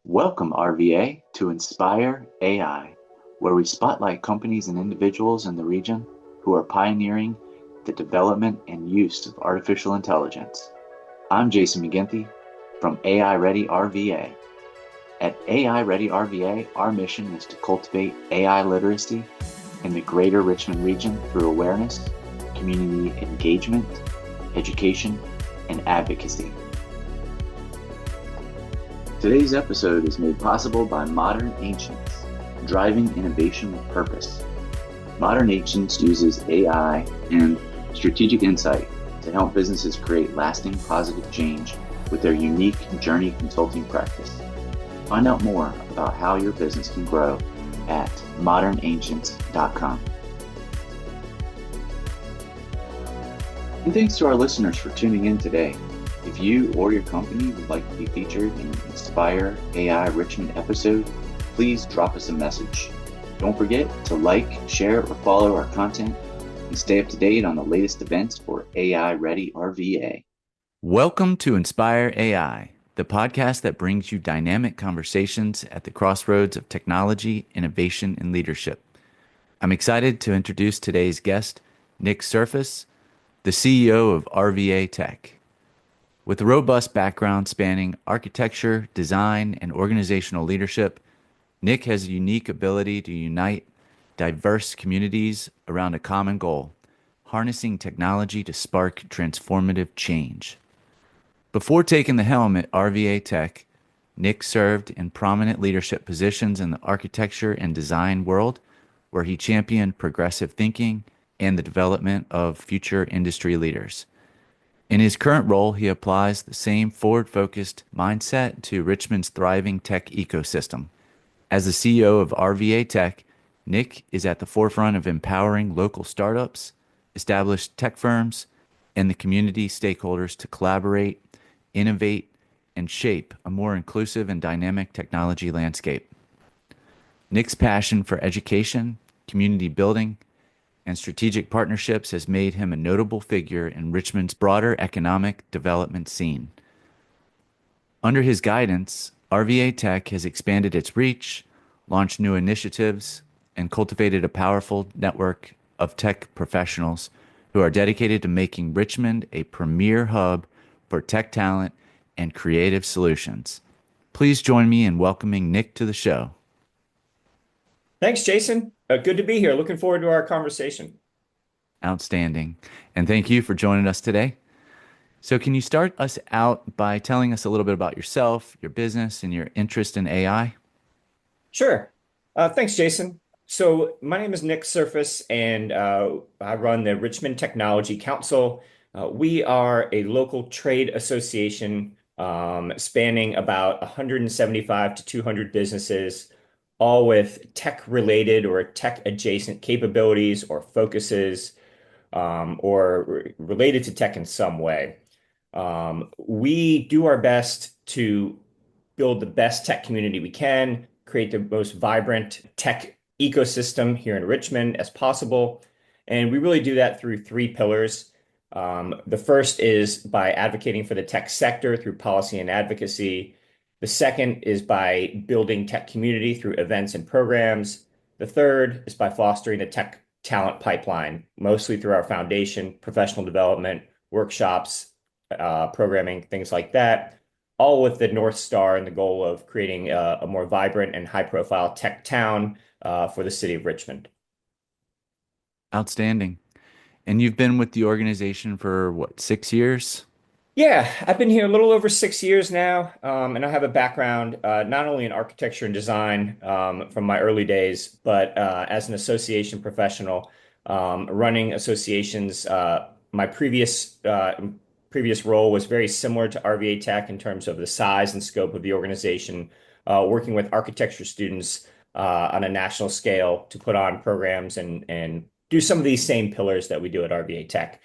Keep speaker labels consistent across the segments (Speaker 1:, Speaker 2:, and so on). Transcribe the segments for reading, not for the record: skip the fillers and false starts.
Speaker 1: Welcome, RVA, to Inspire AI, where we spotlight companies and individuals in the region who are pioneering the development and use of artificial intelligence. I'm Jason McGinty from AI Ready RVA. At AI Ready RVA, our mission is to cultivate AI literacy in the greater Richmond region through awareness, community engagement, education, and advocacy. Today's episode is made possible by Modern Ancients, driving innovation with purpose. Modern Ancients uses AI and strategic insight to help businesses create lasting positive change with their unique journey consulting practice. Find out more about how your business can grow at modernancients.com. And thanks to our listeners for tuning in today. If you or your company would like to be featured in an Inspire AI Richmond episode, please drop us a message. Don't forget to like, share, or follow our content and stay up to date on the latest events for AI Ready RVA.
Speaker 2: Welcome to Inspire AI, the podcast that brings you dynamic conversations at the crossroads of technology, innovation, and leadership. I'm excited to introduce today's guest, Nick Serfass, the CEO of RVA Tech. With a robust background spanning architecture, design, and organizational leadership, Nick has a unique ability to unite diverse communities around a common goal, harnessing technology to spark transformative change. Before taking the helm at RVA Tech, Nick served in prominent leadership positions in the architecture and design world, where he championed progressive thinking and the development of future industry leaders. In his current role, he applies the same forward-focused mindset to Richmond's thriving tech ecosystem. As the CEO of RVA Tech, Nick is at the forefront of empowering local startups, established tech firms, and the community stakeholders to collaborate, innovate, and shape a more inclusive and dynamic technology landscape. Nick's passion for education, community building, and strategic partnerships has made him a notable figure in Richmond's broader economic development scene. Under his guidance, RVA Tech has expanded its reach, launched new initiatives, and cultivated a powerful network of tech professionals who are dedicated to making Richmond a premier hub for tech talent and creative solutions. Please join me in welcoming Nick to the show.
Speaker 3: Thanks, Jason. Good to be here. Looking forward to our conversation.
Speaker 2: Outstanding. And thank you for joining us today. So, can you start us out by telling us a little bit about yourself, your business, and your interest in AI?
Speaker 3: Sure. Thanks, Jason. So, my name is Nick Serfass, and I run the Richmond Technology Council. We are a local trade association spanning about 175 to 200 businesses, all with tech-related or tech-adjacent capabilities or focuses, or related to tech in some way. We do our best to build the best tech community we can, create the most vibrant tech ecosystem here in Richmond as possible. And we really do that through three pillars. The first is by advocating for the tech sector through policy and advocacy. The second is by building tech community through events and programs. The third is by fostering the tech talent pipeline, mostly through our foundation, professional development, workshops, programming, things like that, all with the North Star and the goal of creating a more vibrant and high-profile tech town for the city of Richmond.
Speaker 2: Outstanding. And you've been with the organization for what, 6 years?
Speaker 3: Yeah, I've been here a little over 6 years now, and I have a background not only in architecture and design from my early days, but as an association professional, running associations. My previous role was very similar to RVA Tech in terms of the size and scope of the organization, working with architecture students on a national scale to put on programs and do some of these same pillars that we do at RVA Tech.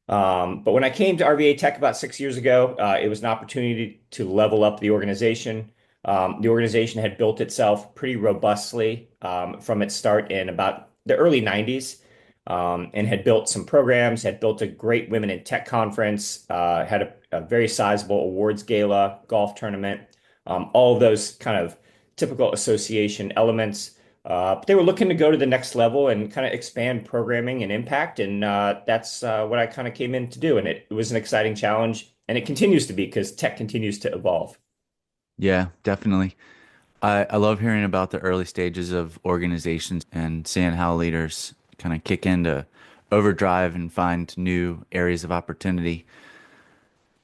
Speaker 3: But when I came to RVA Tech about 6 years ago, it was an opportunity to level up the organization. The organization had built itself pretty robustly from its start in about the early 90s, and had built some programs, had built a great Women in Tech conference, had a very sizable awards gala, golf tournament, all of those kind of typical association elements. But they were looking to go to the next level and kind of expand programming and impact, and that's what I kind of came in to do. And it was an exciting challenge, and it continues to be because tech continues to evolve.
Speaker 2: Yeah, definitely. I love hearing about the early stages of organizations and seeing how leaders kind of kick into overdrive and find new areas of opportunity.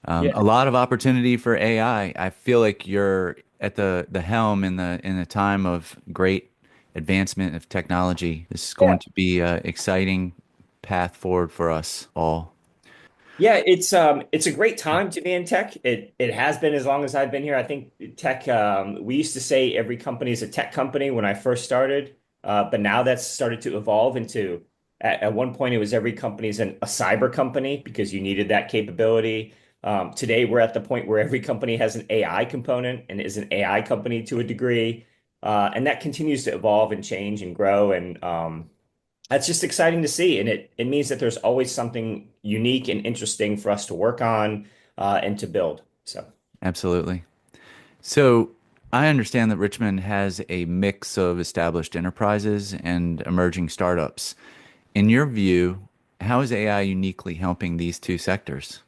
Speaker 3: Yeah,
Speaker 2: A lot of opportunity for AI. I feel like you're at the helm in the time of great advancement of technology. This is
Speaker 3: yeah.
Speaker 2: going to be an exciting path forward for us all.
Speaker 3: Yeah, it's a great time to be in tech. It has been as long as I've been here. I think tech we used to say every company is a tech company when I first started. But now that's started to evolve into at one point it was every company is a cyber company because you needed that capability. Today we're at the point where every company has an AI component and is an AI company to a degree. And that continues to evolve and change and grow and that's just exciting to see. And it means that there's always something unique and interesting for us to work on and to build. So,
Speaker 2: Absolutely. So I understand that Richmond has a mix of established enterprises and emerging startups. In your view, how is AI uniquely helping these two sectors?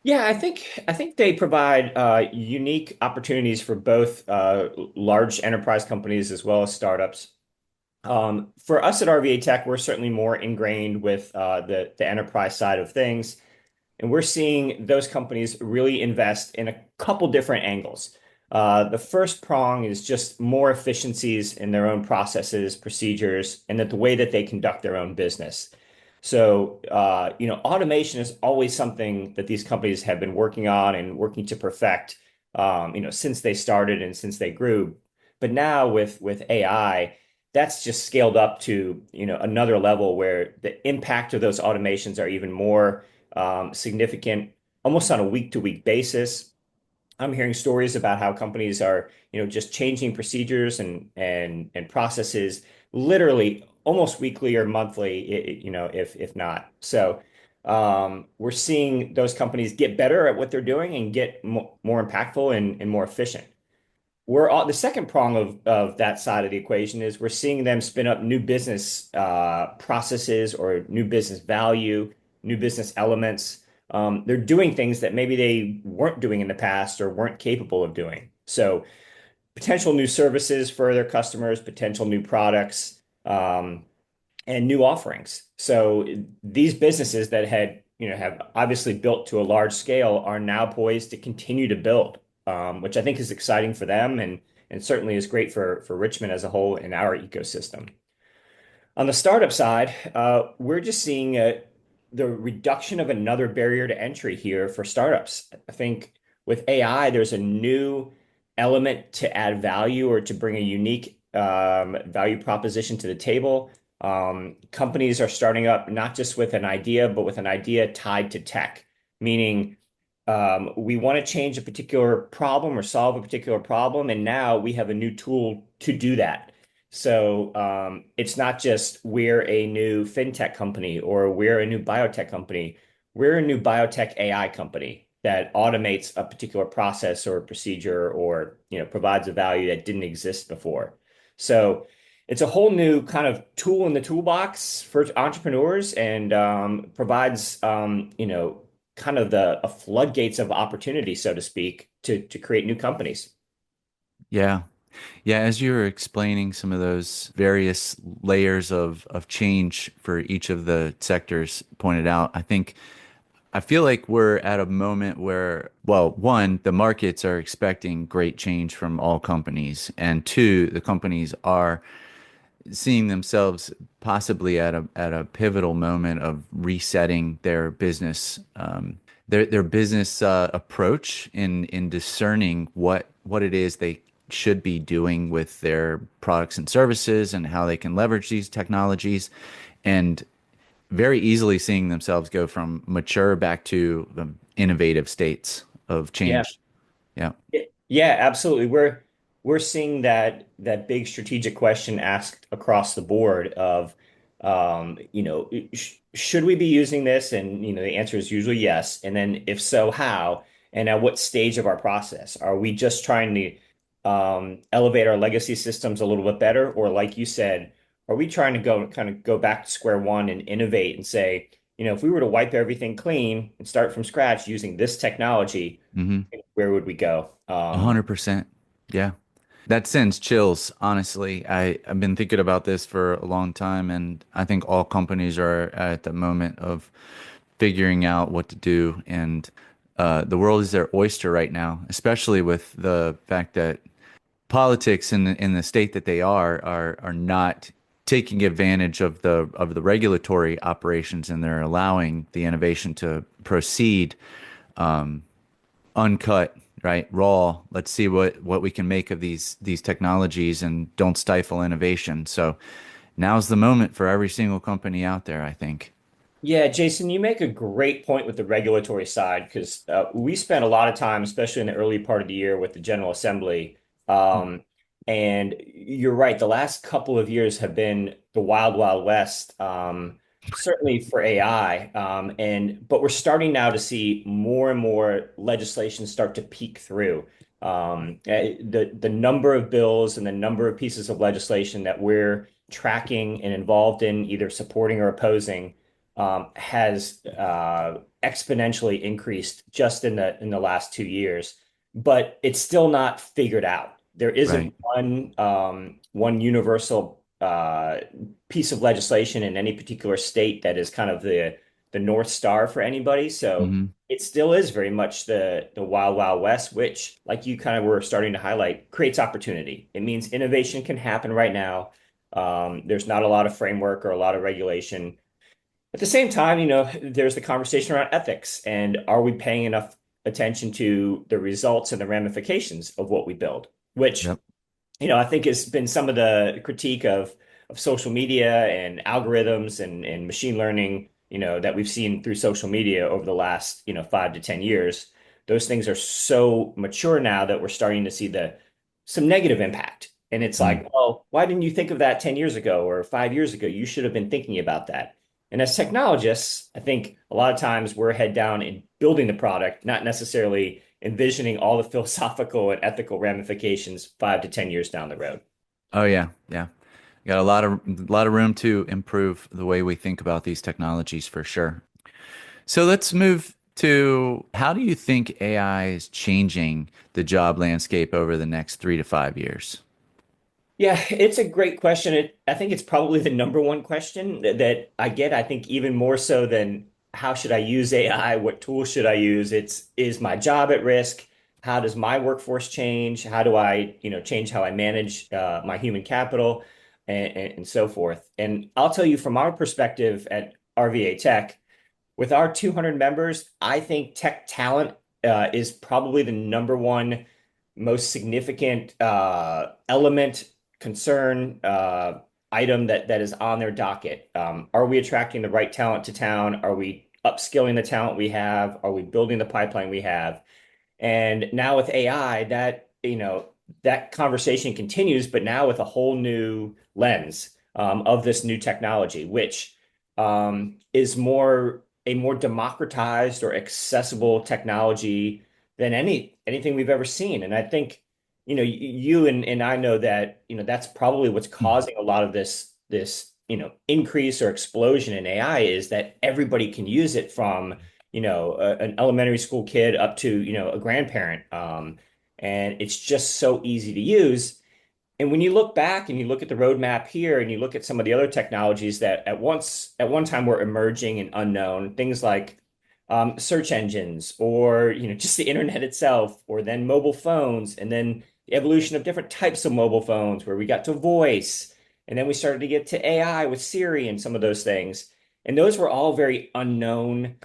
Speaker 3: yeah, I think they provide unique opportunities for both large enterprise companies as well as startups. For us at RVA Tech, we're certainly more ingrained with the enterprise side of things. And we're seeing those companies really invest in a couple different angles. The first prong is just more efficiencies in their own processes, procedures, and that the way that they conduct their own business. So, automation is always something that these companies have been working on and working to perfect, since they started and since they grew. But now with AI, that's just scaled up to, another level where the impact of those automations are even more significant almost on a week-to-week basis. I'm hearing stories about how companies are, just changing procedures and processes literally almost weekly or monthly, if not. So we're seeing those companies get better at what they're doing and get more impactful and more efficient. The second prong of that side of the equation is we're seeing them spin up new business processes or new business value, new business elements. They're doing things that maybe they weren't doing in the past or weren't capable of doing. So potential new services for their customers, potential new products, and new offerings. So these businesses that have obviously built to a large scale are now poised to continue to build, which I think is exciting for them and certainly is great for Richmond as a whole in our ecosystem. On the startup side, we're just seeing the reduction of another barrier to entry here for startups. I think with AI, there's a new element to add value or to bring a unique value proposition to the table. Companies are starting up not just with an idea, but with an idea tied to tech, meaning we want to change a particular problem or solve a particular problem, and now we have a new tool to do that. So it's not just we're a new FinTech company or we're a new biotech company. We're a new biotech AI company that automates a particular process or procedure or provides a value that didn't exist before. So it's a whole new kind of tool in the toolbox for entrepreneurs and provides kind of the a floodgates of opportunity, so to speak, to create new companies.
Speaker 2: Yeah. Yeah, as you were explaining some of those various layers of change for each of the sectors pointed out, I feel like we're at a moment where, well, one, the markets are expecting great change from all companies, and two, the companies are seeing themselves possibly at a pivotal moment of resetting their business their business approach in discerning what it is they should be doing with their products and services and how they can leverage these technologies and very easily seeing themselves go from mature back to the innovative states of
Speaker 3: Yeah.
Speaker 2: change. Yeah.
Speaker 3: Yeah, absolutely. We're seeing that big strategic question asked across the board of should we be using this? And the answer is usually yes. And then if so, how? and at what stage of our process. Are we just trying to elevate our legacy systems a little bit better? Or like you said, are we trying to go back to square one and innovate and say, if we were to wipe everything clean and start from scratch using this technology,
Speaker 2: Mm-hmm.
Speaker 3: where would we go?
Speaker 2: 100%. Yeah. That sends chills, honestly. I've been thinking about this for a long time, and I think all companies are at the moment of figuring out what to do. And the world is their oyster right now, especially with the fact that politics in the state that they are not taking advantage of the regulatory operations, and they're allowing the innovation to proceed uncut, right? Raw. Let's see what we can make of these technologies and don't stifle innovation. So now's the moment for every single company out there, I think.
Speaker 3: Yeah, Jason, you make a great point with the regulatory side because we spent a lot of time, especially in the early part of the year, with the General Assembly. Um, and you're right, the last couple of years have been the wild, wild west, certainly for AI. But we're starting now to see more and more legislation start to peek through. The number of bills and the number of pieces of legislation that we're tracking and involved in, either supporting or opposing has exponentially increased just in the last 2 years, but it's still not figured out. There isn't
Speaker 2: Right.
Speaker 3: one universal piece of legislation in any particular state that is kind of the North Star for anybody. So
Speaker 2: Hmm.
Speaker 3: it still is very much the wild, wild west, which, like you kind of were starting to highlight, creates opportunity. It means innovation can happen right now. There's not a lot of framework or a lot of regulation. At the same time, there's the conversation around ethics and are we paying enough attention to the results and the ramifications of what we build, which
Speaker 2: Yep.
Speaker 3: I think has been some of the critique of social media and algorithms and machine learning, that we've seen through social media over the last, 5 to 10 years. Those things are so mature now that we're starting to see the some negative impact. And it's
Speaker 2: Mm.
Speaker 3: like, well, why didn't you think of that 10 years ago or 5 years ago? You should have been thinking about that. And as technologists, I think a lot of times we're head down in building the product, not necessarily envisioning all the philosophical and ethical ramifications 5 to 10 years down the road.
Speaker 2: Oh yeah, yeah. Got a lot of room to improve the way we think about these technologies for sure. So let's move to how do you think AI is changing the job landscape over the next 3 to 5 years?
Speaker 3: Yeah, it's a great question. I think it's probably the number one question that I get. I think even more so than how should I use AI? What tools should I use? It's is my job at risk? How does my workforce change? How do I, change how I manage my human capital and so forth? And I'll tell you from our perspective at RVA Tech, with our 200 members, I think tech talent is probably the number one most significant element, concern, item that is on their docket. Are we attracting the right talent to town? Are we upskilling the talent we have? Are we building the pipeline we have? And now with AI, that conversation continues, but now with a whole new lens of this new technology, which is a more democratized or accessible technology than anything we've ever seen. And I think, you and I know that, that's probably what's causing a lot of this increase or explosion in AI is that everybody can use it from an elementary school kid up to, a grandparent. And it's just so easy to use. And when you look back and you look at the roadmap here and you look at some of the other technologies that at one time were emerging and unknown, things like search engines or just the internet itself, or then mobile phones, and then the evolution of different types of mobile phones where we got to voice, and then we started to get to AI with Siri and some of those things. And those were all very unknown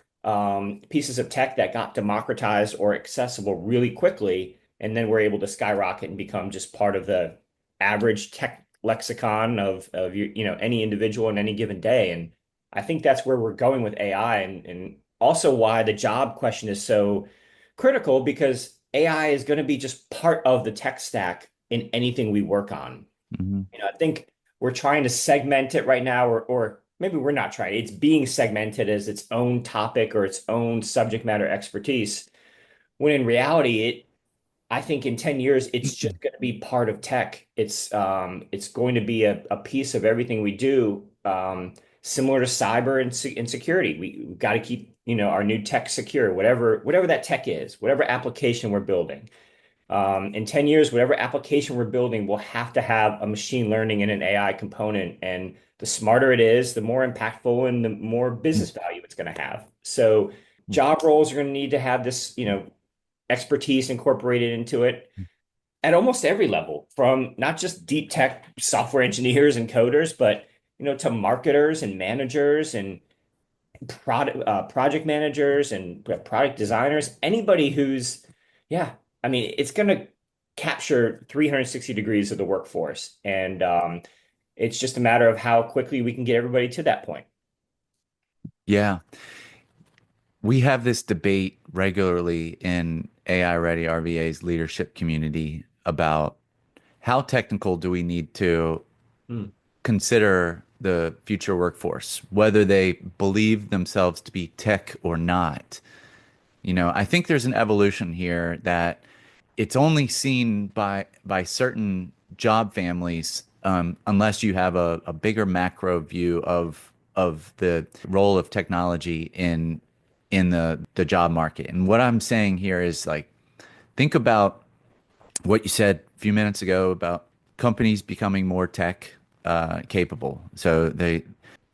Speaker 3: pieces of tech that got democratized or accessible really quickly, and then we're able to skyrocket and become just part of the average tech lexicon of any individual in any given day. And I think that's where we're going with AI, and also why the job question is so critical, because AI is going to be just part of the tech stack in anything we work on.
Speaker 2: Hmm.
Speaker 3: I think we're trying to segment it right now, or maybe we're not trying. It's being segmented as its own topic or its own subject matter expertise. when in reality, I think in 10 years, it's just going to be part of tech. It's going to be a piece of everything we do, similar to cyber and security. We've got to keep, our new tech secure, whatever that tech is, whatever application we're building. In 10 years, whatever application we're building will have to have a machine learning and an AI component. And the smarter it is, the more impactful and the more business value it's going to have. So job roles are going to need to have this, expertise incorporated into it at almost every level, from not just deep tech software engineers and coders, but to marketers and managers and project managers and product designers. Anybody who's, yeah, I mean, it's going to capture 360 degrees of the workforce, and it's just a matter of how quickly we can get everybody to that point.
Speaker 2: Yeah. We have this debate regularly in AI Ready RVA's leadership community about how technical do we need to
Speaker 3: Hmm.
Speaker 2: consider the future workforce, whether they believe themselves to be tech or not. I think there's an evolution here that it's only seen by certain job families, unless you have a bigger macro view of the role of technology in the job market. And what I'm saying here is like, think about what you said a few minutes ago about companies becoming more tech capable. So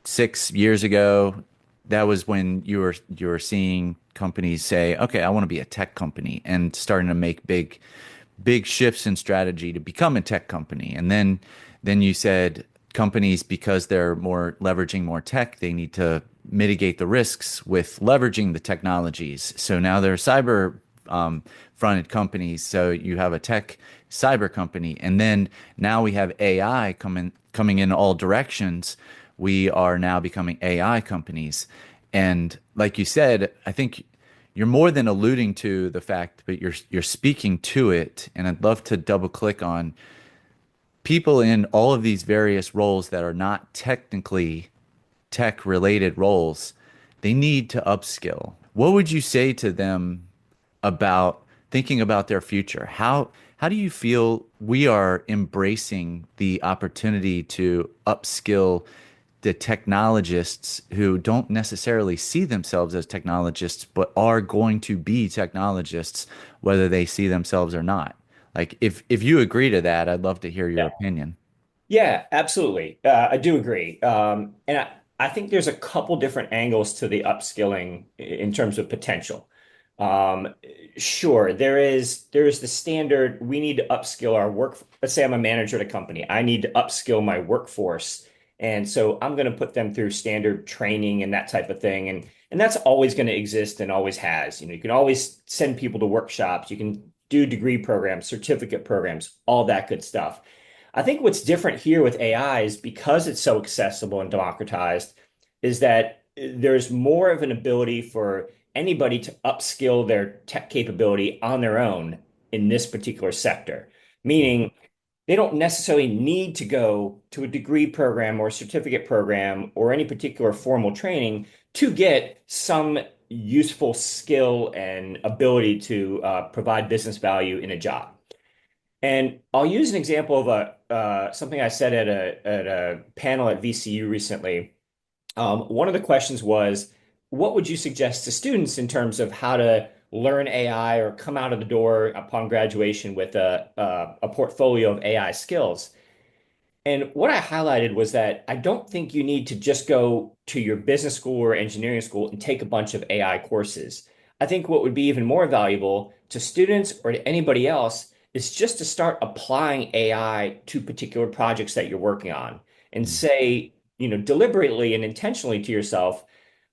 Speaker 2: 6 years ago, that was when you were seeing companies say, "Okay, I want to be a tech company," and starting to make big shifts in strategy to become a tech company. And then you said companies, because they're more leveraging more tech, they need to mitigate the risks with leveraging the technologies. So now they're cyber fronted companies. So you have a tech cyber company, and then now we have AI coming in all directions. We are now becoming AI companies. And like you said, I think you're more than alluding to the fact, but you're speaking to it. And I'd love to double click on people in all of these various roles that are not technically tech related roles. They need to upskill. What would you say to them about thinking about their future? How do you feel we are embracing the opportunity to upskill the technologists who don't necessarily see themselves as technologists, but are going to be technologists, whether they see themselves or not? Like, if you agree to that, I'd love to hear your opinion.
Speaker 3: Yeah, absolutely. I do agree. And I think there's a couple different angles to the upskilling in terms of potential. Um, sure, there is the standard, we need to upskill our work. Let's say I'm a manager at a company. I need to upskill my workforce. And so I'm going to put them through standard training and that type of thing. And that's always going to exist and always has. You can always send people to workshops. You can do degree programs, certificate programs, all that good stuff. I think what's different here with AI is because it's so accessible and democratized, is that there's more of an ability for anybody to upskill their tech capability on their own in this particular sector. Meaning they don't necessarily need to go to a degree program or a certificate program or any particular formal training to get some useful skill and ability to provide business value in a job. And I'll use an example of a something I said at a panel at VCU recently. One of the questions was, what would you suggest to students in terms of how to learn AI or come out of the door upon graduation with a portfolio of AI skills? And what I highlighted was that I don't think you need to just go to your business school or engineering school and take a bunch of AI courses. I think what would be even more valuable to students or to anybody else is just to start applying AI to particular projects that you're working on and say, deliberately and intentionally to yourself,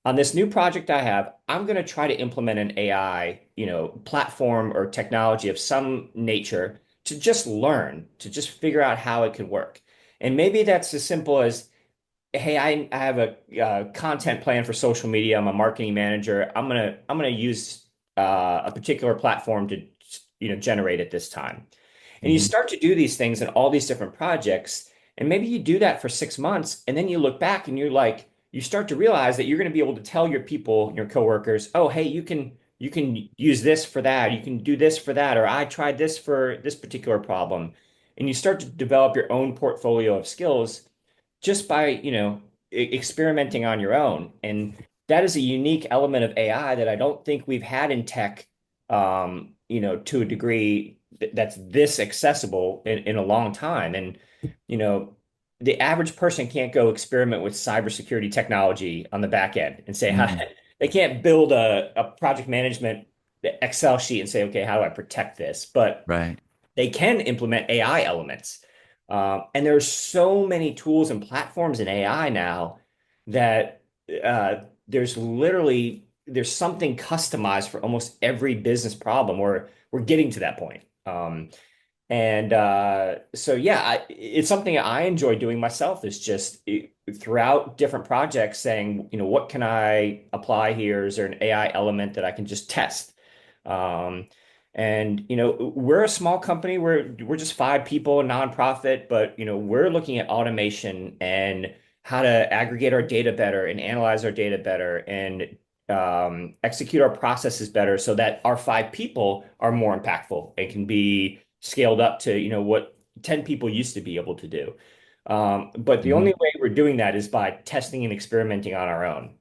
Speaker 3: on this new project I have, I'm going to try to implement an AI, platform or technology of some nature to just learn, to just figure out how it could work. And maybe that's as simple as, hey, I have a content plan for social media. I'm a marketing manager. I'm gonna use a particular platform to generate at this time. And you
Speaker 2: Mhm.
Speaker 3: start to do these things in all these different projects, and maybe you do that for 6 months, and then you look back and you start to realize that you're going to be able to tell your people, your coworkers, oh, hey, you can use this for that, you can do this for that, or I tried this for this particular problem. And you start to develop your own portfolio of skills just by, experimenting on your own. And that is a unique element of AI that I don't think we've had in tech, to a degree that's this accessible in a long time. And, you know, the average person can't go experiment with cybersecurity technology on the back end and say how
Speaker 2: Mm,
Speaker 3: they can't build a project management Excel sheet and say, okay, how do I protect this? But
Speaker 2: right.
Speaker 3: they can implement AI elements. And there's so many tools and platforms in AI now that there's something customized for almost every business problem. We're getting to that point. So yeah, it's something I enjoy doing myself is just throughout different projects saying, what can I apply here? Is there an AI element that I can just test? Um, we're a small company. We're just five people, a nonprofit, but we're looking at automation and how to aggregate our data better and analyze our data better and execute our processes better so that our five people are more impactful and can be scaled up to, what 10 people used to be able to do. But the only
Speaker 2: Hmm.
Speaker 3: way we're doing that is by testing and experimenting on our own.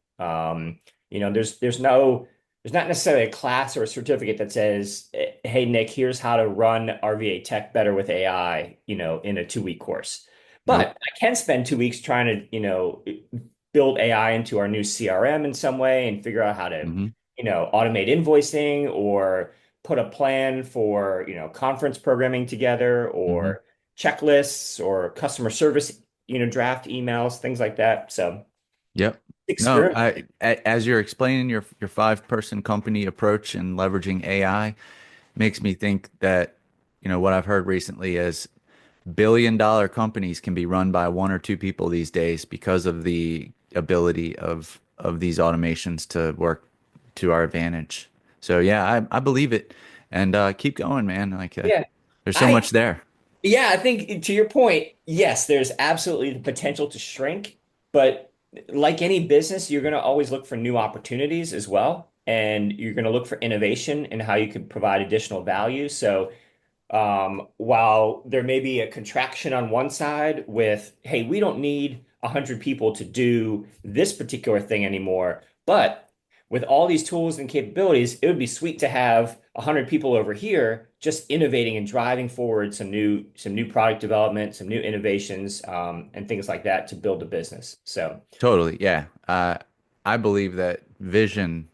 Speaker 3: There's not necessarily a class or a certificate that says, "Hey, Nick, here's how to run RVA Tech better with AI," in a 2-week course. But
Speaker 2: Nope.
Speaker 3: I can spend 2 weeks trying to, build AI into our new CRM in some way and figure out how to,
Speaker 2: Hmm.
Speaker 3: automate invoicing or put a plan for, conference programming together
Speaker 2: Hmm.
Speaker 3: or checklists or customer service, draft emails, things like that. So
Speaker 2: Yep. No,
Speaker 3: experiment.
Speaker 2: as you're explaining your five-person company approach and leveraging AI makes me think that, what I've heard recently is billion-dollar companies can be run by one or two people these days because of the ability of these automations to work to our advantage. So yeah, I believe it, and keep going, man. Like
Speaker 3: Yeah.
Speaker 2: there's so
Speaker 3: I
Speaker 2: much there.
Speaker 3: Yeah, I think to your point, yes, there's absolutely the potential to shrink, but like any business, you're going to always look for new opportunities as well, and you're going to look for innovation and how you can provide additional value. So while there may be a contraction on one side with, hey, we don't need 100 people to do this particular thing anymore, but with all these tools and capabilities, it would be sweet to have 100 people over here just innovating and driving forward some new product development, some new innovations, and things like that to build a business. So
Speaker 2: Totally, yeah. I believe that vision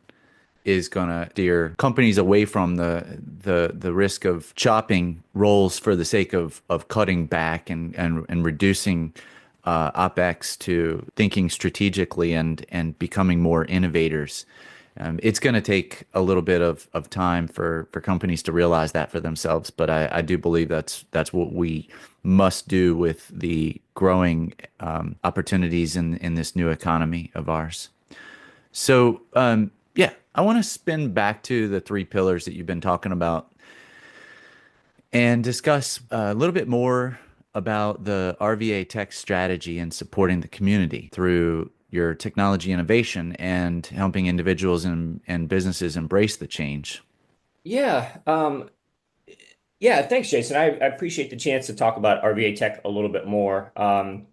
Speaker 2: is going to steer companies away from the risk of chopping roles for the sake of cutting back and reducing OpEx to thinking strategically and becoming more innovators. It's going to take a little bit of time for companies to realize that for themselves, but I do believe that's what we must do with the growing opportunities in this new economy of ours. So, yeah, I want to spin back to the three pillars that you've been talking about and discuss a little bit more about the RVA Tech strategy and supporting the community through your technology innovation and helping individuals and businesses embrace the change.
Speaker 3: yeah, yeah, thanks, Jason. I appreciate the chance to talk about RVA Tech a little bit more. I'm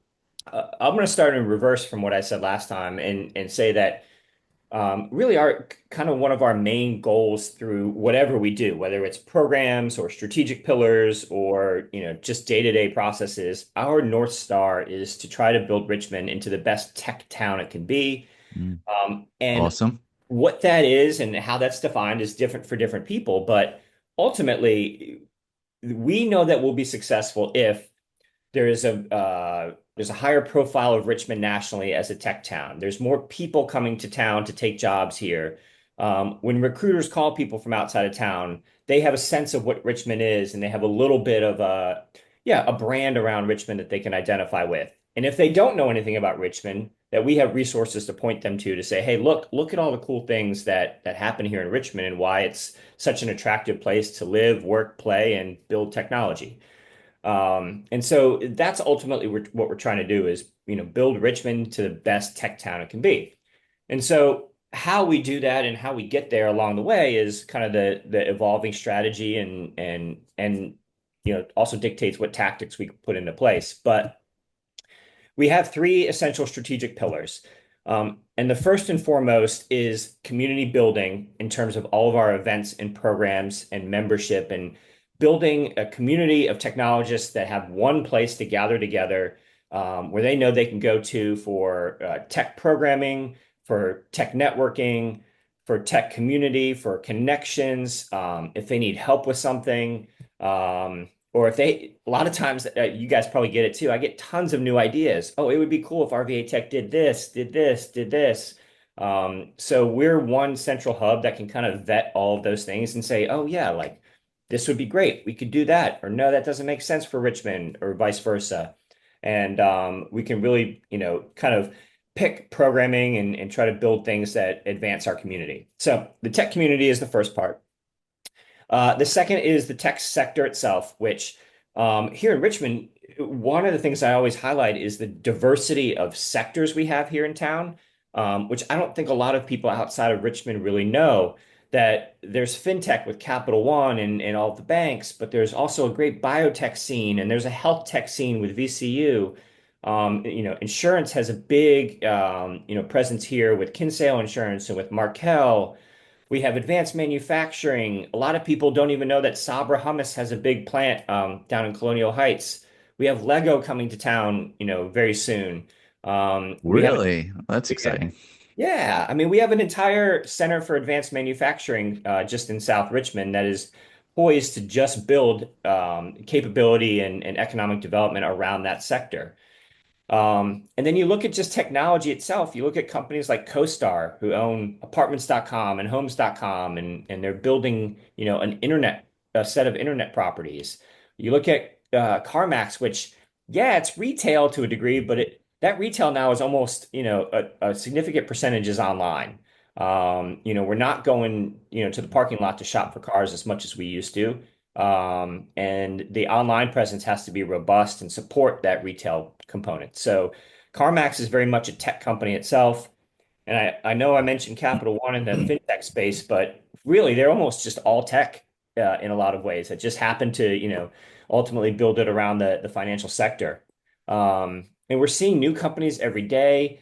Speaker 3: going to start in reverse from what I said last time and say that really our kind of one of our main goals through whatever we do, whether it's programs or strategic pillars or just day-to-day processes, our North Star is to try to build Richmond into the best tech town it can be.
Speaker 2: Mm,
Speaker 3: And
Speaker 2: awesome.
Speaker 3: what that is and how that's defined is different for different people, but ultimately, we know that we'll be successful if there's a higher profile of Richmond nationally as a tech town. There's more people coming to town to take jobs here. When recruiters call people from outside of town, they have a sense of what Richmond is, and they have a little bit of a brand around Richmond that they can identify with. And if they don't know anything about Richmond, that we have resources to point them to say, hey, look at all the cool things that happen here in Richmond and why it's such an attractive place to live, work, play, and build technology. And so that's ultimately what we're trying to do is, build Richmond to the best tech town it can be. And so how we do that and how we get there along the way is kind of the evolving strategy and also dictates what tactics we put into place. But we have three essential strategic pillars. And the first and foremost is community building in terms of all of our events and programs and membership and building a community of technologists that have one place to gather together where they know they can go to for tech programming, for tech networking, for tech community, for connections, if they need help with something. Or if they, a lot of times, you guys probably get it too. I get tons of new ideas. Oh, it would be cool if RVA Tech did this, did this, did this. So we're one central hub that can kind of vet all of those things and say, oh, yeah, like this would be great. We could do that. Or no, that doesn't make sense for Richmond or vice versa. And we can really, kind of pick programming and try to build things that advance our community. So the tech community is the first part. The second is the tech sector itself, which here in Richmond, one of the things I always highlight is the diversity of sectors we have here in town, which I don't think a lot of people outside of Richmond really know. That there's FinTech with Capital One and all the banks, but there's also a great biotech scene and there's a health tech scene with VCU. Insurance has a big, presence here with Kinsale Insurance and with Markel. We have advanced manufacturing. A lot of people don't even know that Sabra Hummus has a big plant down in Colonial Heights. We have Lego coming to town, very soon. We have,
Speaker 2: Really? That's exciting.
Speaker 3: yeah, I mean, we have an entire Center for Advanced Manufacturing just in South Richmond that is poised to just build capability and economic development around that sector. And then you look at just technology itself. You look at companies like CoStar who own apartments.com and homes.com and they're building, a set of internet properties. You look at CarMax, which, yeah, it's retail to a degree, but that retail now is almost, a significant percentage is online. We're not going, to the parking lot to shop for cars as much as we used to. And the online presence has to be robust and support that retail component. So CarMax is very much a tech company itself. And I know I mentioned Capital One in the fintech space, but really they're almost just all tech in a lot of ways. It just happened to, ultimately build it around the financial sector. And we're seeing new companies every day.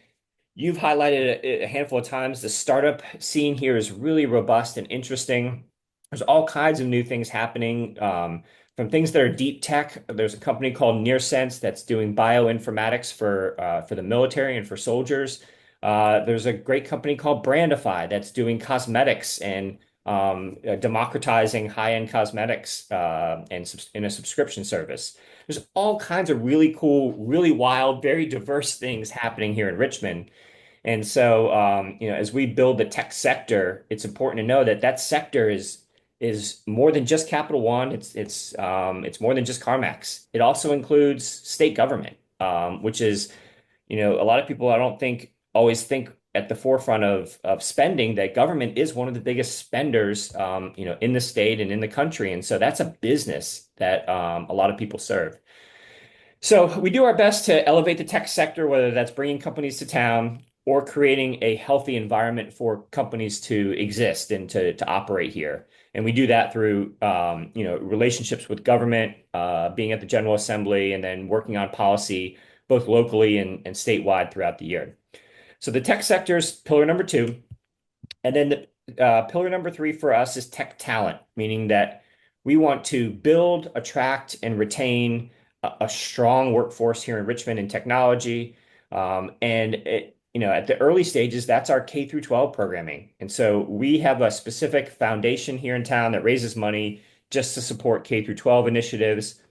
Speaker 3: You've highlighted a handful of times the startup scene here is really robust and interesting. There's all kinds of new things happening, from things that are deep tech. There's a company called NearSense that's doing bioinformatics for the military and for soldiers. There's a great company called Brandify that's doing cosmetics and democratizing high-end cosmetics in a subscription service. There's all kinds of really cool, really wild, very diverse things happening here in Richmond. And so, as we build the tech sector, it's important to know that that sector is more than just Capital One. It's more than just CarMax. It also includes state government, which is, a lot of people I don't think always think at the forefront of spending that government is one of the biggest spenders, in the state and in the country. And so that's a business that a lot of people serve. So we do our best to elevate the tech sector, whether that's bringing companies to town or creating a healthy environment for companies to exist and to operate here. And we do that through, relationships with government, being at the General Assembly, and then working on policy both locally and statewide throughout the year. So the tech sector is pillar number two. And then pillar number three for us is tech talent, meaning that we want to build, attract, and retain a strong workforce here in Richmond in technology. At the early stages, that's our K through 12 programming. And so we have a specific foundation here in town that raises money just to support K through 12 initiatives.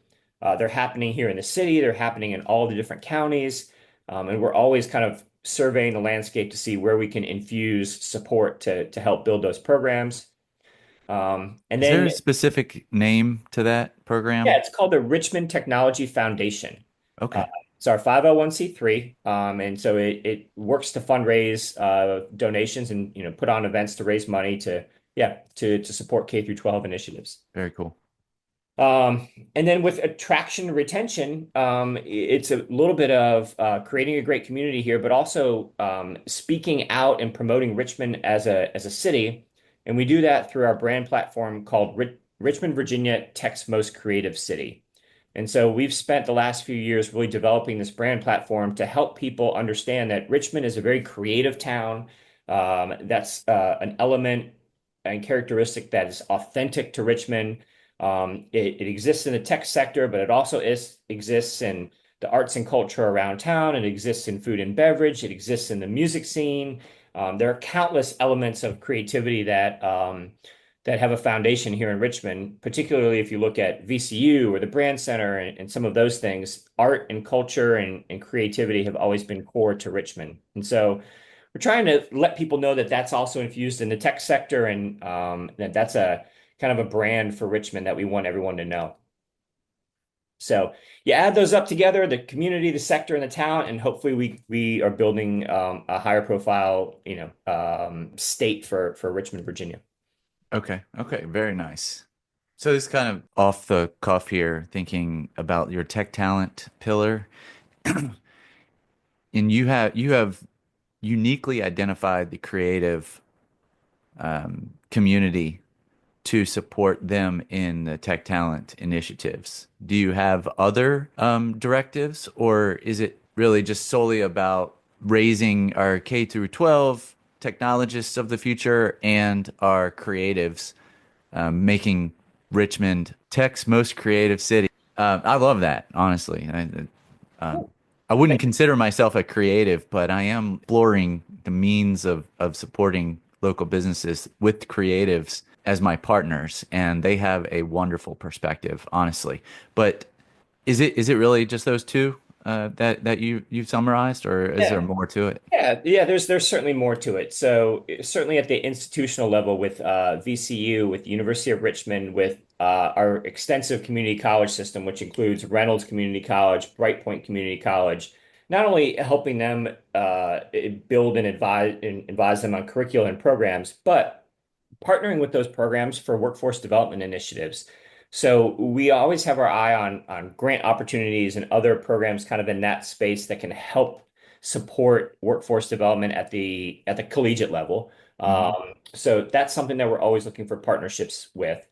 Speaker 3: They're happening here in the city, they're happening in all the different counties. And we're always kind of surveying the landscape to see where we can infuse support to help build those programs. And
Speaker 2: Is there
Speaker 3: then,
Speaker 2: a specific name to that
Speaker 3: yeah,
Speaker 2: program?
Speaker 3: it's called the Richmond Technology Foundation. Uh,
Speaker 2: Okay,
Speaker 3: it's our 501(c)(3), and so it works to fundraise donations and put on events to raise money to support K through 12 initiatives.
Speaker 2: very cool.
Speaker 3: And then with attraction and retention, it's a little bit of creating a great community here, but also speaking out and promoting Richmond as a city. And we do that through our brand platform called Richmond, Virginia, Tech's Most Creative City. And so we've spent the last few years really developing this brand platform to help people understand that Richmond is a very creative town. That's an element and characteristic that is authentic to Richmond. It exists in the tech sector, but it also exists in the arts and culture around town. It exists in food and beverage. It exists in the music scene. There are countless elements of creativity that have a foundation here in Richmond, particularly if you look at VCU or the Brand Center and some of those things. Art and culture and creativity have always been core to Richmond. And so we're trying to let people know that that's also infused in the tech sector and that's a kind of a brand for Richmond that we want everyone to know. So you add those up together, the community, the sector, and the talent, and hopefully we are building a higher profile, state for Richmond, Virginia.
Speaker 2: Okay. Okay. Very nice. So this kind of off the cuff here, thinking about your tech talent pillar, and you have uniquely identified the creative community to support them in the tech talent initiatives. Do you have other directives, or is it really just solely about raising our K through 12 technologists of the future and our creatives, making Richmond Tech's most creative city? I love that, honestly. Um,
Speaker 3: Cool.
Speaker 2: I wouldn't consider myself a creative, but I am exploring the means of supporting local businesses with creatives as my partners, and they have a wonderful perspective, honestly. But is it really just those two that you've summarized, or is there
Speaker 3: Yeah.
Speaker 2: more to it?
Speaker 3: Yeah, there's certainly more to it. So certainly at the institutional level with VCU, with the University of Richmond, with our extensive community college system, which includes Reynolds Community College, Brightpoint Community College, not only helping them build and advise them on curriculum and programs, but partnering with those programs for workforce development initiatives. So we always have our eye on grant opportunities and other programs kind of in that space that can help support workforce development at the collegiate level.
Speaker 2: Hmm.
Speaker 3: So that's something that we're always looking for partnerships with.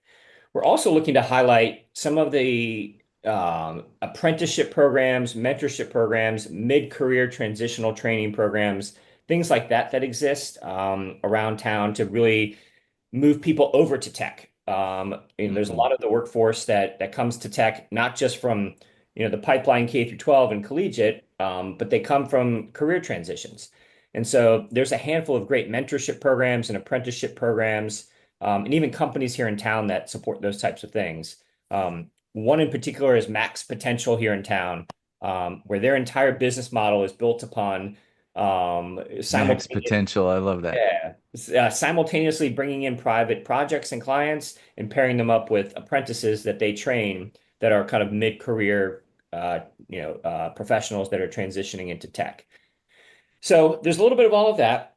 Speaker 3: We're also looking to highlight some of the apprenticeship programs, mentorship programs, mid-career transitional training programs, things like that that exist around town to really move people over to tech. There's a
Speaker 2: Hmm.
Speaker 3: lot of the workforce that comes to tech, not just from the pipeline K through 12 and collegiate, but they come from career transitions. And so there's a handful of great mentorship programs and apprenticeship programs, and even companies here in town that support those types of things. One in particular is Max Potential here in town, where their entire business model is built upon
Speaker 2: Max
Speaker 3: simultaneous
Speaker 2: potential. I love that.
Speaker 3: yeah. Simultaneously bringing in private projects and clients and pairing them up with apprentices that they train that are kind of mid-career, professionals that are transitioning into tech. So there's a little bit of all of that.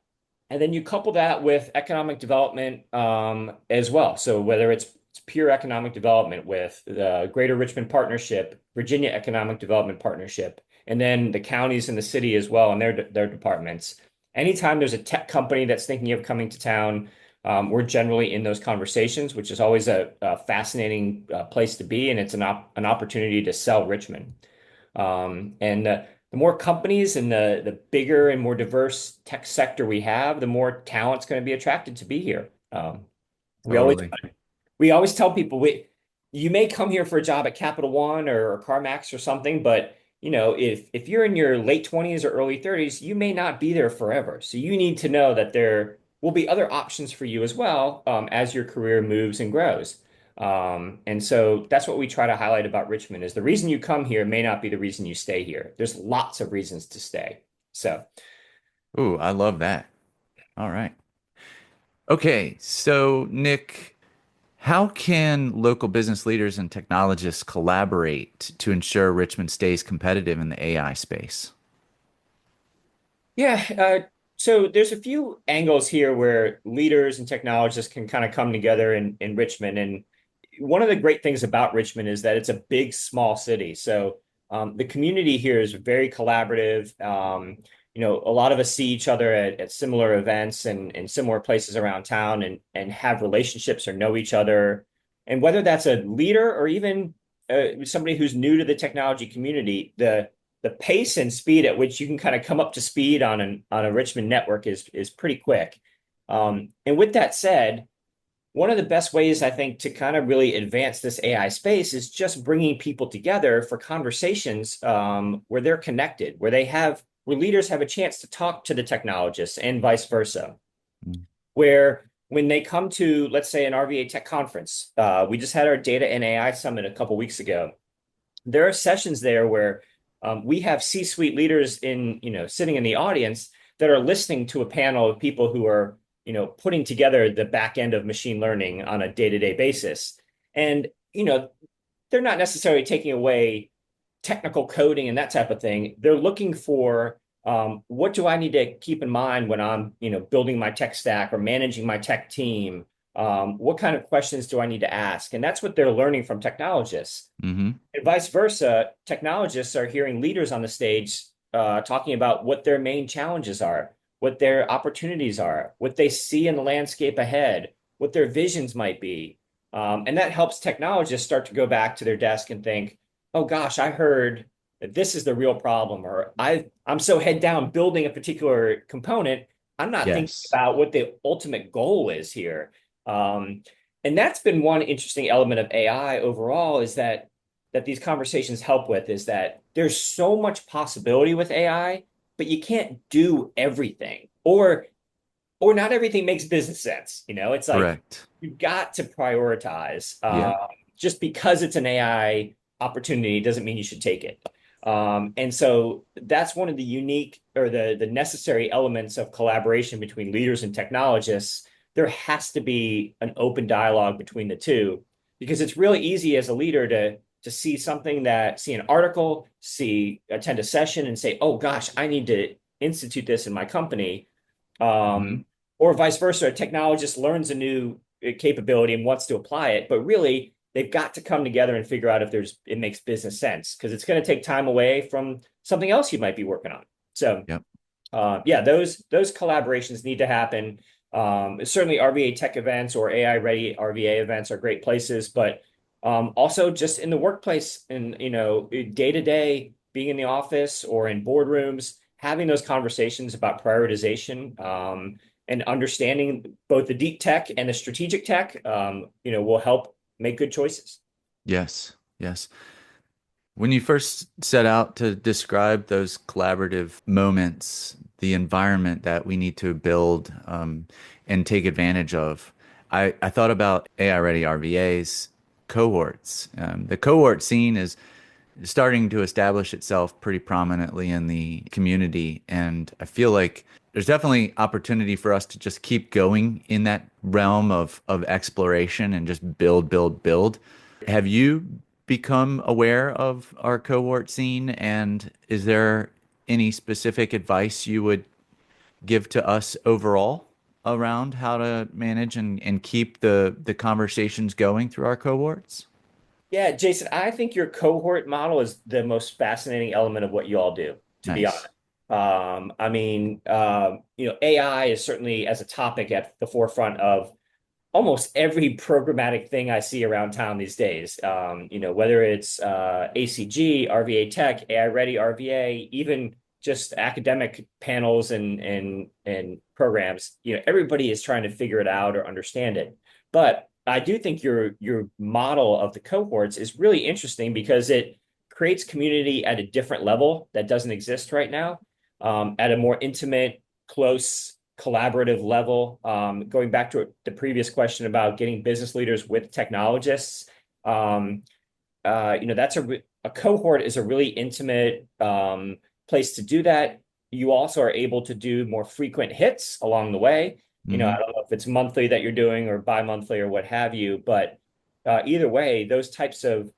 Speaker 3: And then you couple that with economic development as well. So whether it's pure economic development with the Greater Richmond Partnership, Virginia Economic Development Partnership, and then the counties and the city as well and their departments. Anytime there's a tech company that's thinking of coming to town, we're generally in those conversations, which is always a fascinating place to be, and it's an opportunity to sell Richmond. And the more companies and the bigger and more diverse tech sector we have, the more talent's going to be attracted to be here. We always
Speaker 2: Totally.
Speaker 3: we always tell people you may come here for a job at Capital One or CarMax or something, but if you're in your late 20s or early 30s, you may not be there forever. So you need to know that there will be other options for you as well as your career moves and grows. And so that's what we try to highlight about Richmond is the reason you come here may not be the reason you stay here. There's lots of reasons to stay. So
Speaker 2: Ooh, I love that. All right. Okay, so Nick, how can local business leaders and technologists collaborate to ensure Richmond stays competitive in the AI space?
Speaker 3: yeah, so there's a few angles here where leaders and technologists can kind of come together in Richmond. And one of the great things about Richmond is that it's a big, small city. So the community here is very collaborative. A lot of us see each other at similar events and similar places around town and have relationships or know each other. And whether that's a leader or even somebody who's new to the technology community, the pace and speed at which you can kind of come up to speed on a Richmond network is pretty quick. And with that said, one of the best ways I think to kind of really advance this AI space is just bringing people together for conversations where they're connected, where leaders have a chance to talk to the technologists and vice versa.
Speaker 2: Mm.
Speaker 3: Where when they come to, let's say, an RVA Tech conference, we just had our Data and AI Summit a couple weeks ago. There are sessions there where we have C-suite leaders sitting in the audience that are listening to a panel of people who are putting together the back end of machine learning on a day-to-day basis. And, they're not necessarily taking away technical coding and that type of thing. They're looking for what do I need to keep in mind when I'm, building my tech stack or managing my tech team? What kind of questions do I need to ask? And that's what they're learning from technologists.
Speaker 2: Mm-hmm.
Speaker 3: And vice versa, technologists are hearing leaders on the stage talking about what their main challenges are, what their opportunities are, what they see in the landscape ahead, what their visions might be. And that helps technologists start to go back to their desk and think, oh gosh, I heard that this is the real problem, or I'm so head down building a particular component, I'm not thinking
Speaker 2: Yes.
Speaker 3: about what the ultimate goal is here. Um, and that's been one interesting element of AI overall is that these conversations help with is that there's so much possibility with AI, but you can't do everything, or not everything makes business sense. It's like
Speaker 2: Correct.
Speaker 3: you've got to prioritize.
Speaker 2: Yeah.
Speaker 3: Just because it's an AI opportunity doesn't mean you should take it. And so that's one of the unique or the necessary elements of collaboration between leaders and technologists. There has to be an open dialogue between the two because it's really easy as a leader to see an article, attend a session and say, oh gosh, I need to institute this in my company.
Speaker 2: Mm-hmm.
Speaker 3: Or vice versa, a technologist learns a new capability and wants to apply it, but really they've got to come together and figure out if it makes business sense because it's going to take time away from something else you might be working on. So,
Speaker 2: Yep.
Speaker 3: yeah, those collaborations need to happen. Certainly, RVA Tech events or AI Ready RVA events are great places, but also just in the workplace and day to day, being in the office or in boardrooms, having those conversations about prioritization and understanding both the deep tech and the strategic tech, will help make good choices.
Speaker 2: Yes. Yes. When you first set out to describe those collaborative moments, the environment that we need to build and take advantage of, I thought about AI Ready RVA's cohorts. The cohort scene is starting to establish itself pretty prominently in the community. And I feel like there's definitely opportunity for us to just keep going in that realm of exploration and just build, build, build. Have you become aware of our cohort scene? And is there any specific advice you would give to us overall around how to manage and keep the conversations going through our cohorts?
Speaker 3: Yeah, Jason, I think your cohort model is the most fascinating element of what you all do, to be honest.
Speaker 2: Nice.
Speaker 3: I mean, AI is certainly as a topic at the forefront of almost every programmatic thing I see around town these days. Whether it's ACG, RVA Tech, AI Ready RVA, even just academic panels and programs. Everybody is trying to figure it out or understand it. But I do think your model of the cohorts is really interesting because it creates community at a different level that doesn't exist right now, at a more intimate, close, collaborative level. Going back to the previous question about getting business leaders with technologists, that's a cohort is a really intimate place to do that. You also are able to do more frequent hits along the way. I
Speaker 2: Hmm.
Speaker 3: don't know if it's monthly that you're doing or bi-monthly or what have you, but either way, those types of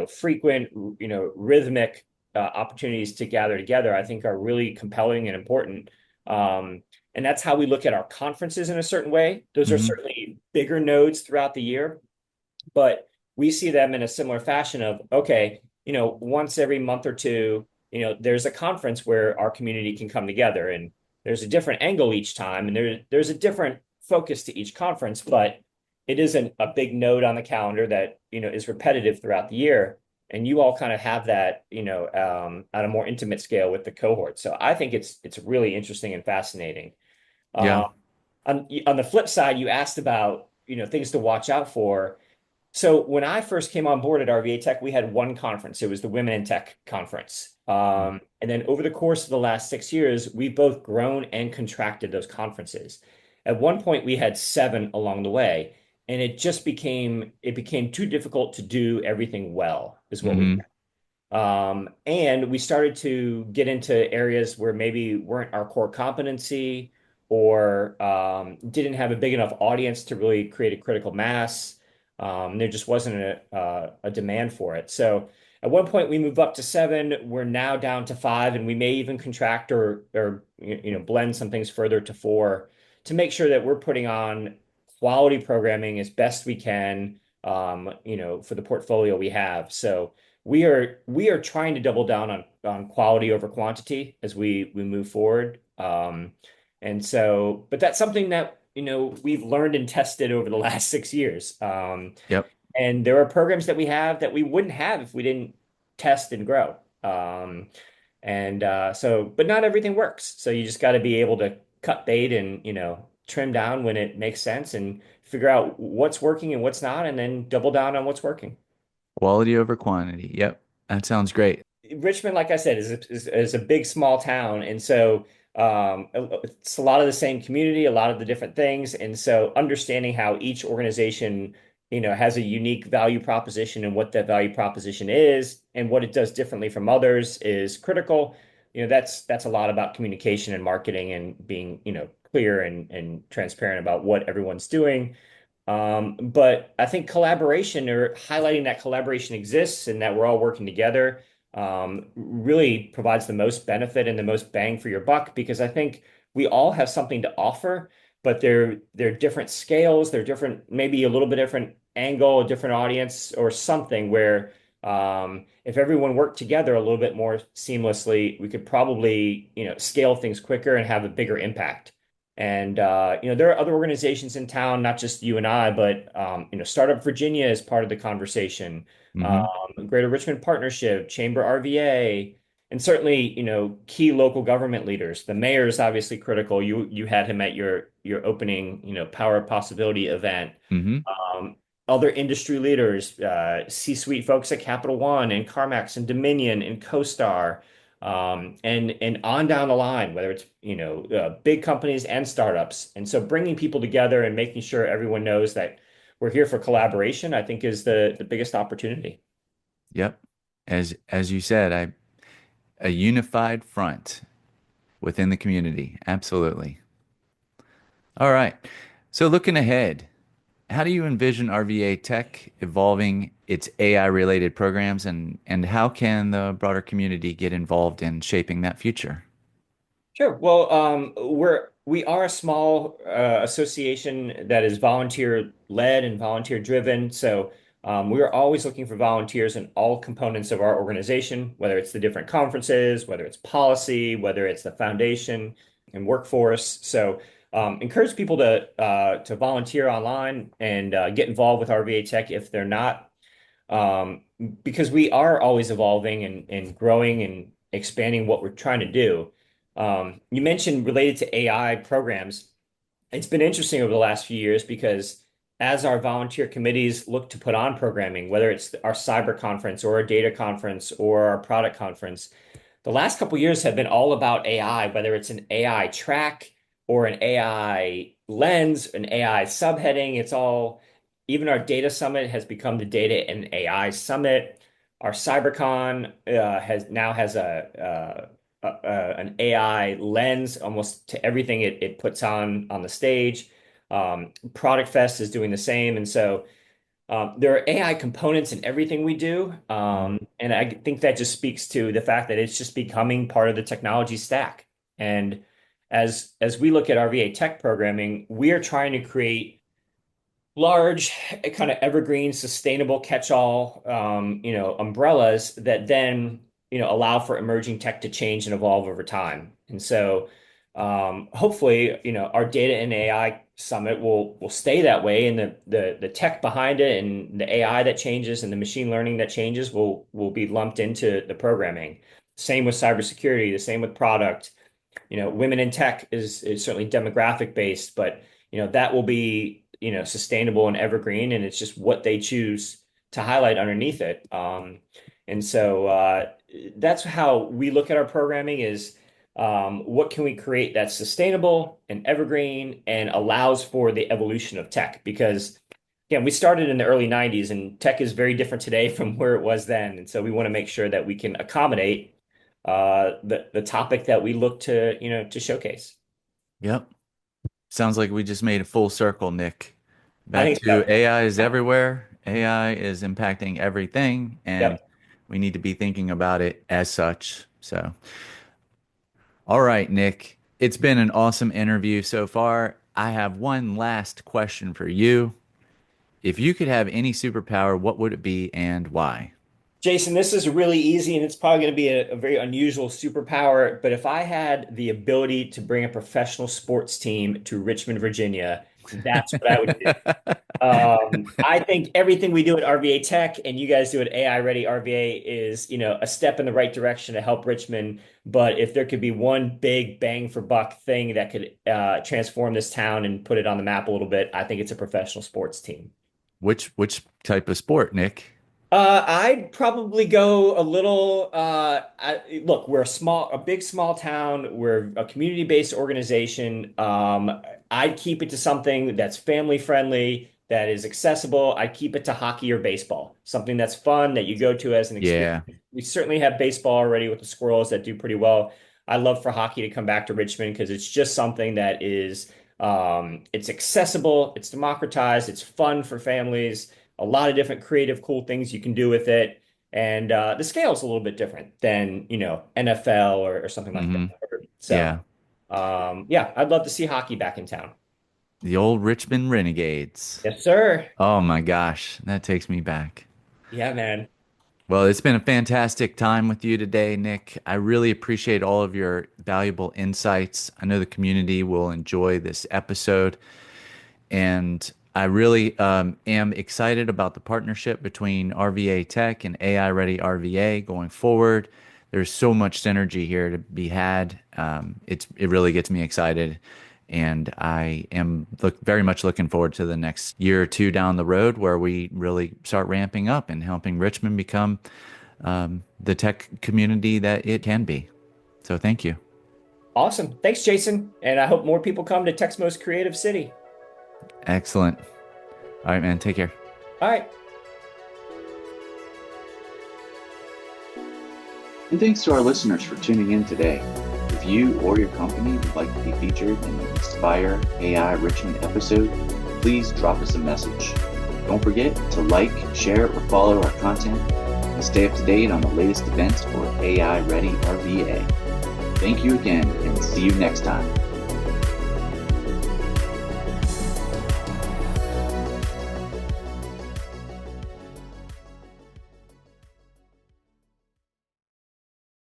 Speaker 3: frequent, rhythmic opportunities to gather together, I think are really compelling and important. And that's how we look at our conferences in a certain way. Those are
Speaker 2: Hmm.
Speaker 3: certainly bigger nodes throughout the year, but we see them in a similar fashion of, okay, once every month or two, there's a conference where our community can come together, and there's a different angle each time, and there's a different focus to each conference, but it isn't a big node on the calendar that, is repetitive throughout the year. And you all kind of have that, at a more intimate scale with the cohort. So I think it's really interesting and fascinating.
Speaker 2: Yeah.
Speaker 3: Um, on the flip side, you asked about, things to watch out for. So when I first came on board at RVA Tech, we had one conference. It was the Women in Tech conference. And then over the course of the last 6 years, we've both grown and contracted those conferences. At one point, we had seven along the way, and it became too difficult to do everything well, is what we.
Speaker 2: Hmm.
Speaker 3: And we started to get into areas where maybe weren't our core competency, or didn't have a big enough audience to really create a critical mass. There just wasn't a demand for it. So at one point we moved up to seven. We're now down to five, and we may even contract or blend some things further to four to make sure that we're putting on quality programming as best we can, for the portfolio we have. So we are trying to double down on quality over quantity as we move forward. And so, but that's something that, we've learned and tested over the last 6 years.
Speaker 2: Yep.
Speaker 3: And there are programs that we have that we wouldn't have if we didn't test and grow. But not everything works. So you just got to be able to cut bait and, trim down when it makes sense and figure out what's working and what's not, and then double down on what's working.
Speaker 2: Quality over quantity. Yep. That sounds great.
Speaker 3: Richmond, like I said, is a big small town, and so it's a lot of the same community, a lot of the different things, and so understanding how each organization, has a unique value proposition and what that value proposition is and what it does differently from others is critical. That's a lot about communication and marketing and being, clear and transparent about what everyone's doing. But I think collaboration, or highlighting that collaboration exists and that we're all working together, really provides the most benefit and the most bang for your buck, because I think we all have something to offer, but they're different scales, they're different, maybe a little bit different angle, a different audience, or something where, if everyone worked together a little bit more seamlessly, we could probably, scale things quicker and have a bigger impact. And there are other organizations in town, not just you and I, but Startup Virginia is part of the conversation.
Speaker 2: Hmm.
Speaker 3: Greater Richmond Partnership, Chamber RVA, and certainly key local government leaders. The mayor is obviously critical. You had him at your opening Power of Possibility event.
Speaker 2: Hmm.
Speaker 3: Um, Other industry leaders, C-suite folks at Capital One and CarMax and Dominion and CoStar, and on down the line, whether it's big companies and startups. And so bringing people together and making sure everyone knows that we're here for collaboration, I think is the biggest opportunity.
Speaker 2: Yep. As you said, a unified front within the community. Absolutely. All right. So looking ahead, how do you envision RVA Tech evolving its AI related programs, and how can the broader community get involved in shaping that future?
Speaker 3: Sure. Well, we are a small association that is volunteer led and volunteer driven. So we are always looking for volunteers in all components of our organization, whether it's the different conferences, whether it's policy, whether it's the foundation and workforce. So encourage people to volunteer online and get involved with RVA Tech if they're not, um, because we are always evolving and growing and expanding what we're trying to do. You mentioned related to AI programs. It's been interesting over the last few years because as our volunteer committees look to put on programming, whether it's our cyber conference or a data conference or our product conference, the last couple of years have been all about AI, whether it's an AI track or an AI lens, an AI subheading. It's all, even our data summit has become the data and AI summit. Our CyberCon has an AI lens almost to everything it puts on the stage. Product Fest is doing the same, and so there are AI components in everything we do.
Speaker 2: Mhm.
Speaker 3: And I think that just speaks to the fact that it's just becoming part of the technology stack. And as we look at RVA Tech programming, we are trying to create large, kind of evergreen, sustainable catch-all, umbrellas that then, allow for emerging tech to change and evolve over time. And so, hopefully, our data and AI summit will stay that way, and the tech behind it and the AI that changes and the machine learning that changes will be lumped into the programming. Same with cybersecurity, the same with product. Women in tech is certainly demographic based, but that will be sustainable and evergreen, and it's just what they choose to highlight underneath it. And so that's how we look at our programming is what can we create that's sustainable and evergreen and allows for the evolution of tech? Because again, we started in the early 90s and tech is very different today from where it was then. And so we want to make sure that we can accommodate the topic that we look to showcase.
Speaker 2: Yep. Sounds like we just made a full circle, Nick.
Speaker 3: I
Speaker 2: Back
Speaker 3: think
Speaker 2: to
Speaker 3: so.
Speaker 2: AI is everywhere. AI is impacting everything, and
Speaker 3: Yep.
Speaker 2: we need to be thinking about it as such. So, all right, Nick, it's been an awesome interview so far. I have one last question for you. If you could have any superpower, what would it be and why?
Speaker 3: Jason, this is really easy and it's probably going to be a very unusual superpower. But if I had the ability to bring a professional sports team to Richmond, Virginia, that's what I would do. I think everything we do at RVA Tech and you guys do at AI Ready RVA is, a step in the right direction to help Richmond. But if there could be one big bang for buck thing that could transform this town and put it on the map a little bit, I think it's a professional sports team.
Speaker 2: Which type of sport, Nick?
Speaker 3: I'd probably go a little. Look, we're a big small town. We're a community-based organization. I'd keep it to something that's family friendly, that is accessible. I'd keep it to hockey or baseball, something that's fun that you go to as an experience.
Speaker 2: Yeah.
Speaker 3: We certainly have baseball already with the Squirrels that do pretty well. I love for hockey to come back to Richmond because it's just something that is, it's accessible, it's democratized, it's fun for families a lot of different creative, cool things you can do with it. And the scale is a little bit different than, NFL or something like
Speaker 2: Hmm.
Speaker 3: that. So,
Speaker 2: Yeah.
Speaker 3: yeah, I'd love to see hockey back in town.
Speaker 2: The old Richmond Renegades.
Speaker 3: Yes, sir.
Speaker 2: Oh my gosh, that takes me back.
Speaker 3: Yeah, man.
Speaker 2: Well, it's been a fantastic time with you today, Nick. I really appreciate all of your valuable insights. I know the community will enjoy this episode. And I really am excited about the partnership between RVA Tech and AI Ready RVA going forward. There's so much synergy here to be had. It really gets me excited, and I am very much looking forward to the next year or two down the road where we really start ramping up and helping Richmond become the tech community that it can be. So thank you.
Speaker 3: Awesome. Thanks, Jason. And I hope more people come to Tech's most creative city.
Speaker 2: Excellent. All right, man. Take care.
Speaker 3: All right.
Speaker 1: And thanks to our listeners for tuning in today. If you or your company would like to be featured in the Inspire AI Richmond episode, please drop us a message. Don't forget to like, share, or follow our content and stay up to date on the latest events for AI Ready RVA. Thank you again and see you next time.